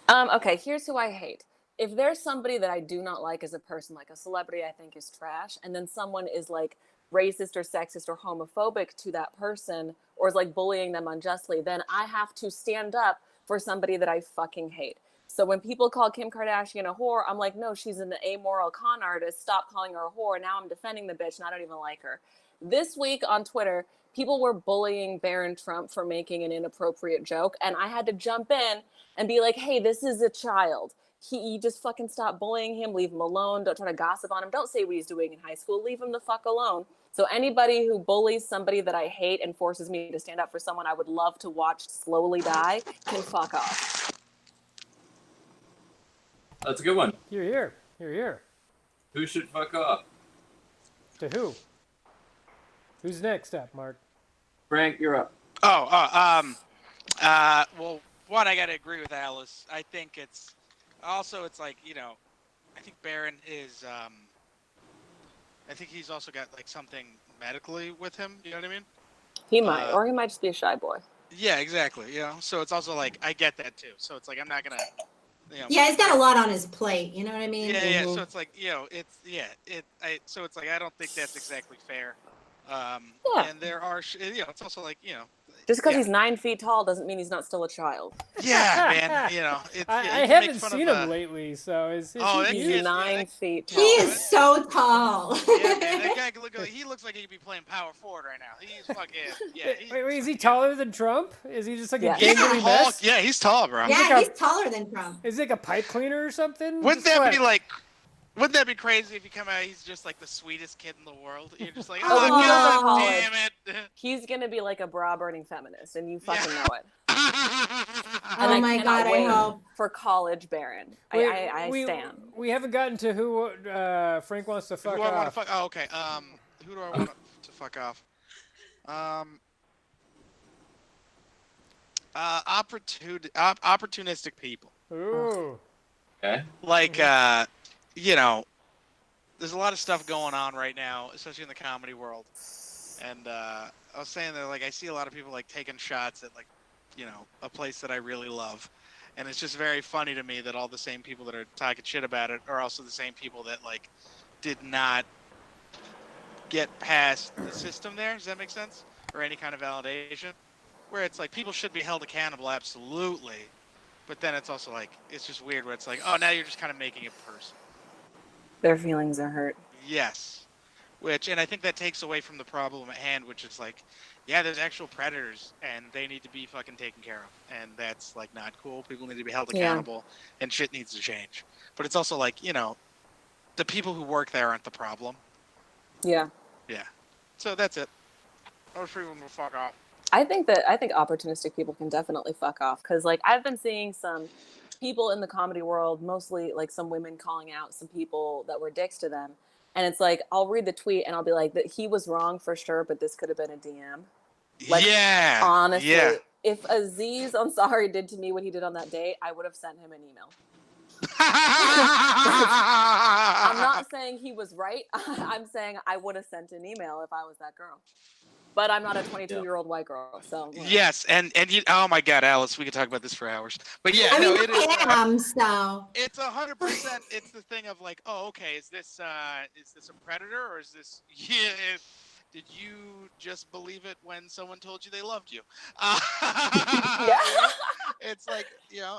Okay, here's who I hate. If there's somebody that I do not like as a person, like a celebrity I think is trash, and then someone is like racist or sexist or homophobic to that person, or is like bullying them unjustly, then I have to stand up for somebody that I fucking hate. So when people call Kim Kardashian a whore, I'm like, no, she's an amoral con artist. Stop calling her a whore. Now I'm defending the bitch and I don't even like her. This week on Twitter, people were bullying Barron Trump for making an inappropriate joke. And I had to jump in and be like, hey, this is a child. You just fucking stop bullying him. Leave him alone. Don't try to gossip on him. Don't say what he's doing in high school. Leave him the fuck alone. So anybody who bullies somebody that I hate and forces me to stand up for someone I would love to watch slowly die can fuck off. That's a good one. You're here. You're here. Who should fuck off? To who? Who's next up, Mark? Frank, you're up. Well, one, I got to agree with Alice. I think it's like, I think Barron is, I think he's also got like something medically with him. You know what I mean? He might, or he might just be a shy boy. Yeah, exactly. So it's also like, I get that too. So it's like, I'm not going to, Yeah, he's got a lot on his plate. You know what I mean? Yeah. So it's like, so it's like, I don't think that's exactly fair. And there are, it's also like, just because he's 9 feet tall doesn't mean he's not still a child. Yeah, man. I haven't seen him lately, so is he's 9 feet tall. He is so tall. Yeah, man, that guy, he looks like he could be playing power forward right now. He's fucking, Wait, is he taller than Trump? Is he just like a gangly he's mess? Yeah, he's tall, bro. Yeah, he's taller than Trump. Is he like a pipe cleaner or something? Wouldn't that be crazy if you come out, he's just like the sweetest kid in the world? You're just like, oh, God damn it. He's going to be like a bra-burning feminist, and you fucking know it. Oh my God, I hope. For college Barron. Wait, I stand. We haven't gotten to who Frank wants to fuck Who do I want to off. fuck? Oh, okay. Who do I want to fuck off? Opportunistic people. Ooh. Okay. Like, there's a lot of stuff going on right now, especially in the comedy world. And I was saying that, like, I see a lot of people, like, taking shots at, like, a place that I really love. And it's just very funny to me that all the same people that are talking shit about it are also the same people that, like, did not get past the system there. Does that make sense? Or any kind of validation? Where it's like, people should be held accountable, absolutely. But then it's also like, it's just weird where it's like, oh, now you're just kind of making it personal. Their feelings are hurt. Yes. And I think that takes away from the problem at hand, which is like, yeah, there's actual predators and they need to be fucking taken care of. And that's like not cool. People need to be held accountable and shit needs to change. But it's also like, the people who work there aren't the problem. Yeah. Yeah. So that's it. Those people will fuck off. I think opportunistic people can definitely fuck off, because like I've been seeing some people in the comedy world, mostly like some women calling out some people that were dicks to them, and it's like I'll read the tweet and I'll be like, that he was wrong for sure, but this could have been a DM. Like, honestly, if Aziz Ansari did to me what he did on that date, I would have sent him an email. I'm not saying he was right. I'm saying I would have sent an email if I was that girl. but I'm not a 22-year-old white girl, so. whatever. Yes, and you. Oh my God, Alice, we could talk about this for hours. But yeah, I no, mean, it is. I am, so. It's 100%. It's the thing of like, oh, okay, is this a predator or is this? Yeah. Did you just believe it when someone told you they loved you? Yeah. You know? It's like,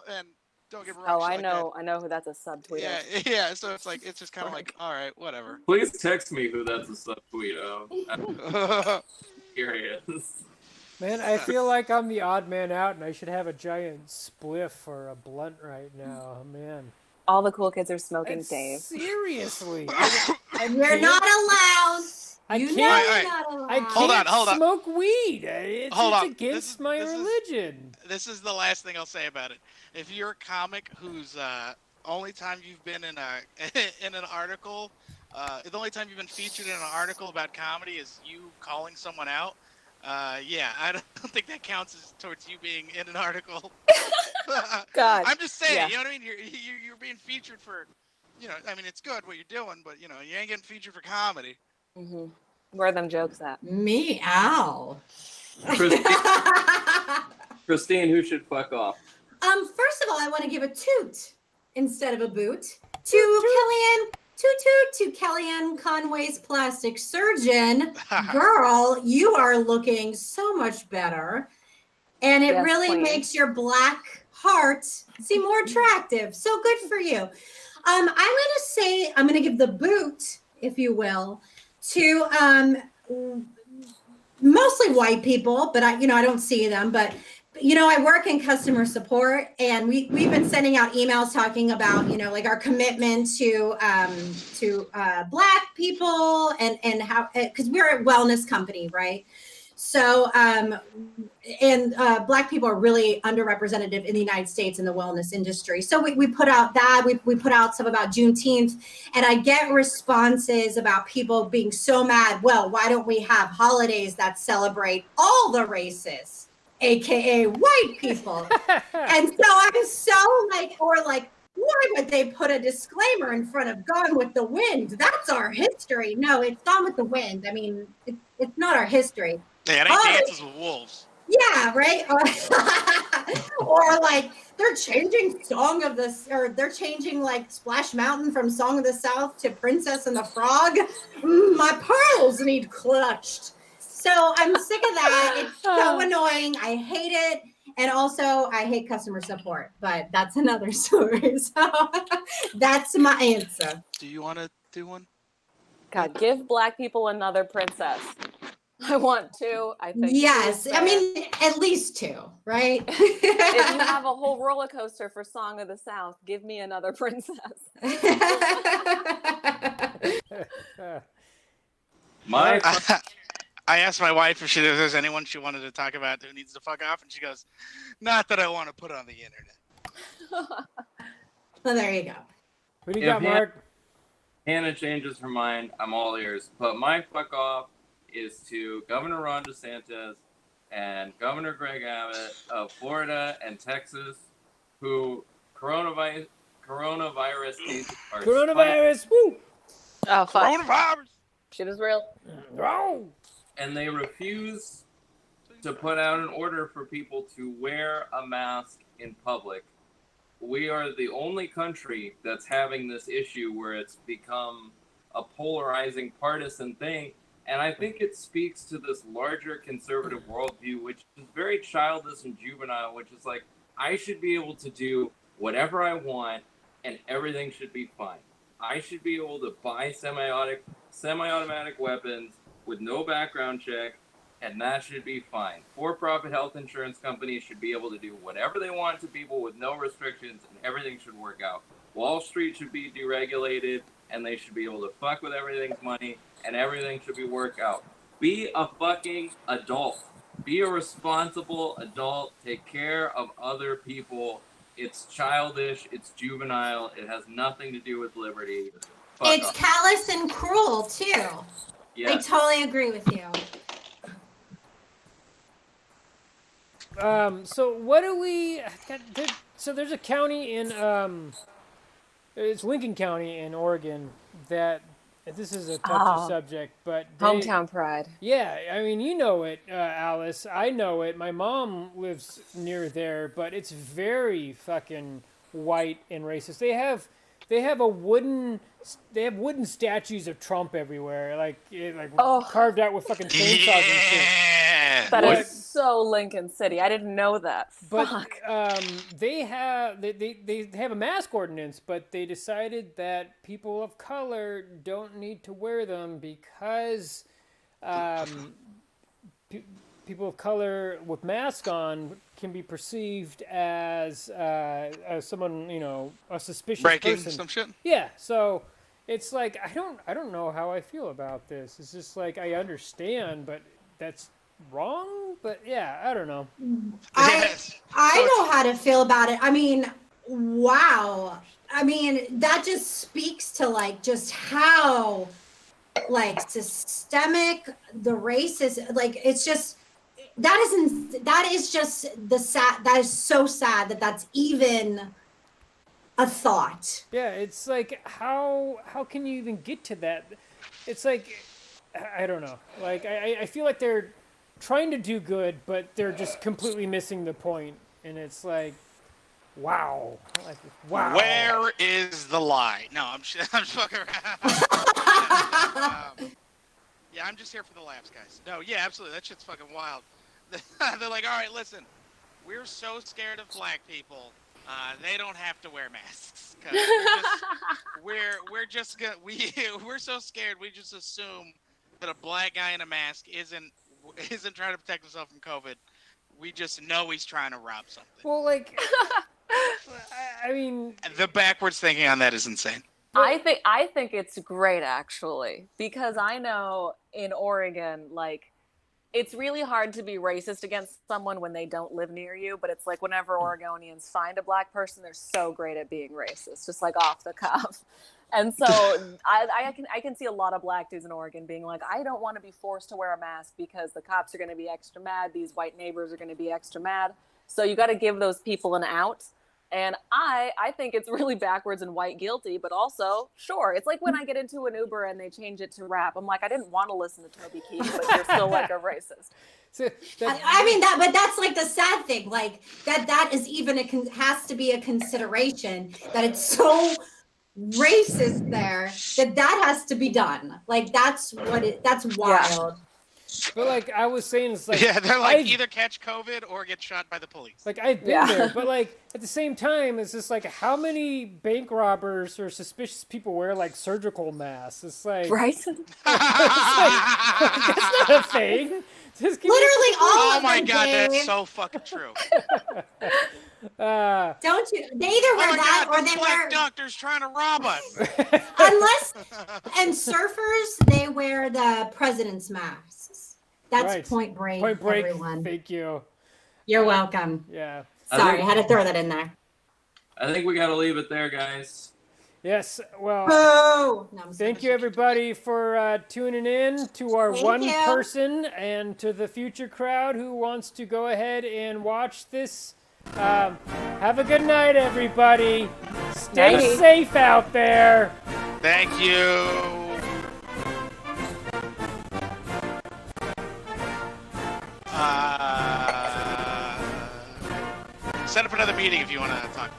and don't get me wrong. Oh, shit I like know who that's a subtweet Yeah, of. yeah. So it's like, it's just kind of like, all right, whatever. Please text me who that's a subtweet of. I'm curious. Man, I feel like I'm the odd man out, and I should have a giant spliff or a blunt right now. Man, All the cool kids are smoking, That's Dave. seriously, You're can't- not allowed. I You know can't. you're Alright, not allowed. I can't Hold on. smoke weed. It's Hold on. against my This is- religion. This is the last thing I'll say about it. If you're a comic whose only time you've been in a in an article, the only time you've been featured in an article about comedy is you calling someone out. Yeah, I don't think that counts as towards you being in an article. God. I'm just saying, Yeah. you know what I mean? You're being featured for, I mean, it's good what you're doing, but you ain't getting featured for comedy. Mm-hmm. Where are them jokes at? Meow. Christine, who should fuck off? First of all, I want to give a toot instead of a boot to Kellyanne Conway's plastic surgeon. Girl, you are looking so much better. And it Yes, really queen. makes your black heart seem more attractive. So good for you. I'm going to give the boot, if you will, to mostly white people, but I don't see them, but I work in customer support, and we've been sending out emails talking about, like our commitment to Black people and how, because we're a wellness company, right? So, Black people are really underrepresented in the United States in the wellness industry. So we put out that, we put out stuff about Juneteenth, and I get responses about people being so mad. Well, why don't we have holidays that celebrate all the races, AKA white people? And so I'm so like, why would they put a disclaimer in front of Gone with the Wind? That's our history. No, it's Gone with the Wind. I mean, it's not our history. Yeah, it ain't Dances with Wolves. Yeah, right. Or like they're changing they're changing like Splash Mountain from Song of the South to Princess and the Frog. My pearls need clutched. So I'm sick of that. It's so annoying. I hate it. And also I hate customer support, but that's another story. So that's my answer. Do you want to do one? God, give Black people another princess. I want to. I think. Yes. I mean, at least two, right? If you have a whole roller coaster for Song of the South, give me another princess. My I asked my wife if there's anyone she wanted to talk about who needs to fuck off, and she goes, "Not that I want to put on the internet." Well, there you go. What do you got, Mark? Hannah changes her mind. I'm all ears. But my fuck off is to Governor Ron DeSantis and Governor Greg Abbott of Florida and Texas, who coronavirus cases are Coronavirus. Woo. Oh, fuck. Coronavirus. Shit is real. Oh. and they refuse to put out an order for people to wear a mask in public. We are the only country that's having this issue where it's become a polarizing partisan thing. And I think it speaks to this larger conservative worldview, which is very childish and juvenile, which is like, I should be able to do whatever I want and everything should be fine. I should be able to buy semi-automatic weapons with no background check, and that should be fine. For-profit health insurance companies should be able to do whatever they want to people with no restrictions, and everything should work out. Wall Street should be deregulated, and they should be able to fuck with everything's money, and everything should be worked out. Be a fucking adult. Be a responsible adult. Take care of other people. It's childish. It's juvenile. It has nothing to do with liberty. Fuck It's off. callous and cruel too. I Yes. totally agree with you. So what do we? So there's a county in it's Lincoln County in Oregon that this is a touchy Oh. subject, but Hometown pride. Yeah, I mean, you know it, Alice. I know it. My mom lives near there, but it's very fucking white and racist. They have wooden statues of Trump everywhere, Oh. carved out with fucking chainsaws and shit. Yeah. That What? is so Lincoln City. I didn't know that. But Fuck. they have a mask ordinance, but they decided that people of color don't need to wear them because people of color with masks on can be perceived as someone, a suspicious Breaking person. some shit. Yeah, so it's like I don't know how I feel about this. It's just like I understand, but that's wrong. But yeah, I don't know. Yes. I know how to feel about it. I mean, wow. I mean, that just speaks to like just how like systemic the racist, like it's just that is just the sad. That is so sad that that's even a thought. Yeah, it's like how can you even get to that? It's like I don't know. Like I feel like they're trying to do good, but they're just completely missing the point. And it's like, wow, like wow. Where is the lie? No, I'm fucking around. Yeah, I'm just here for the laughs, guys. No, yeah, absolutely. That shit's fucking wild. They're like, all right, listen, we're so scared of black people. They don't have to wear masks. 'Cause we're so scared. We just assume that a black guy in a mask isn't trying to protect himself from COVID. We just know he's trying to rob something. Well, like, I mean, The backwards thinking on that is insane. I think it's great actually, because I know in Oregon, like, it's really hard to be racist against someone when they don't live near you, but it's like whenever Oregonians find a black person, they're so great at being racist, just like off the cuff. And so I can see a lot of black dudes in Oregon being like, I don't want to be forced to wear a mask because the cops are going to be extra mad. These white neighbors are going to be extra mad. So you got to give those people an out. And I think it's really backwards and white guilty, but also, sure, it's like when I get into an Uber and they change it to rap. I'm like, I didn't want to listen to Toby Keith, but you're still like a racist. so I mean but that's like the sad thing, like that is even has to be a consideration that it's so racist there that has to be done. Like that's wild. but like I was saying, it's like Yeah, they're like I've- either catch COVID or get shot by the police. Like I've been Yeah. there, but like at the same time, it's just like how many bank robbers or suspicious people wear like surgical masks? It's like Right? that's not a thing. Just give me- Literally all Oh of my them, god, Dave. that's so fucking true. Don't you? They either wear Oh my that god, or this they black wear doctor's trying to rob us. unless and surfers they wear the president's masks. That's Right. point break. Point Break. Everyone, Thank you. you're welcome. Yeah. Sorry, I had to throw that in there. I think we got to leave it there, guys. Yes. Well. Oh, no, I'm Thank sorry. you, everybody, for tuning in to our Thank one you. person and to the future crowd who wants to go ahead and watch this. Have a good night, everybody. Stay Nighty. safe out there. Thank you. Set up another meeting if you want to talk.